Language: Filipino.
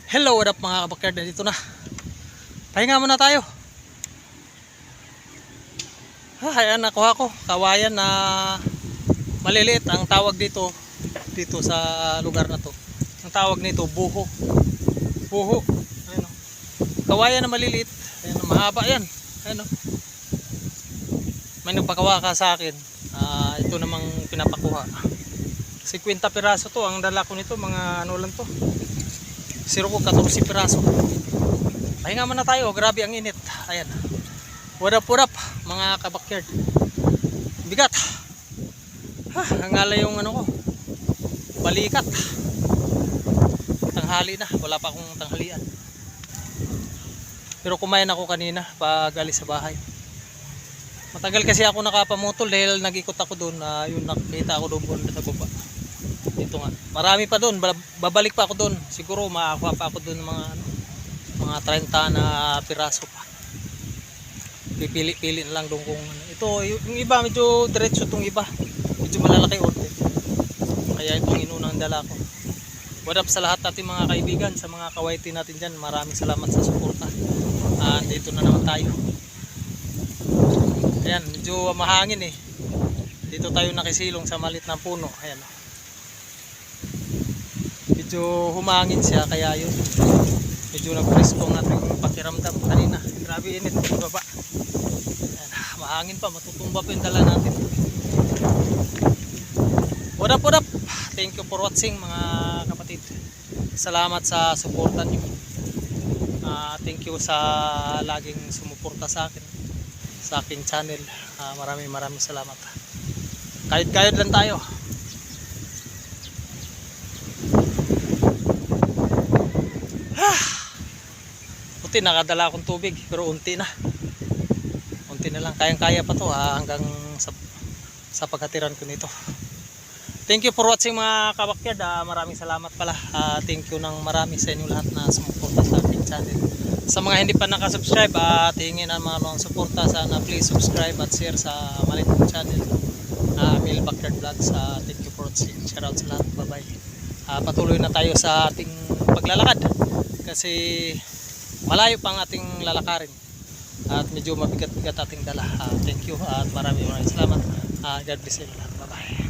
Hello, what up mga kabakyard, dito na. Pahinga muna tayo. Ayan, nakuha ko kawayan na maliliit. Ang tawag dito sa lugar na to, ang tawag nito buho. Buho. Ayan, o. Kawayan na maliliit. Ayan, mahaba yan. Ayan, o. May nagpakawa ka sa akin. Ito namang pinapakuha. 50 piraso to. Ang dala ko nito, mga ano lang to, 14 piraso. Pahinga muna tayo, grabe ang init. Ayan. What up mga kabakyard. Bigat. Hangala yung ano ko, balikat. Tanghali na, wala pa akong tanghalian. Pero kumain ako kanina pag alis sa bahay. Matagal kasi ako nakapamutol dahil nag-ikot ako doon. Yung nakita ako doon sa baba. Dito nga. Marami pa doon. Babalik pa ako doon. Siguro makakuha pa ako doon mga 30 na piraso pa. Pipili-pili na lang doon kung ano. Ito, yung iba medyo diretso itong iba. Medyo malalaki orte. Kaya itong inunang dala ko. What up sa lahat natin mga kaibigan, sa mga kawaiti natin dyan. Maraming salamat sa suporta. Dito na naman tayo. Ayan, medyo mahangin eh. Dito tayo nakisilong sa malit na puno. Ayan. Medyo humangin siya, kaya yun. Medyo nagpresko ang ating pakiramdam kanina. Grabe init sa baba. Ayan, mahangin pa, matutumba pa yung dala natin. What up? Thank you for watching mga kapatid. Salamat sa suporta niyo. Thank you sa laging sumuporta sa akin, sa aking channel. Maraming salamat. Kayod lang tayo. Puti, nakadala akong tubig pero unti na lang, kayang-kaya pa to hanggang sa paghatiran ko nito. Thank you for watching mga kabakyard. Maraming salamat pala. Thank you ng marami sa inyo lahat na sumuporta sa aking channel. Sa mga hindi pa nakasubscribe at hingin ang mga long suporta, sana please subscribe at share sa maliit kong channel, Mil Backyard Vlogs. Thank you for watching. Shout out sa lahat. Bye bye. Patuloy na tayo sa ating paglalakad kasi malayo pang ating lalakarin at medyo mabigat-bigat ating dala. Thank you at maraming salamat. God bless you lahat. Bye bye.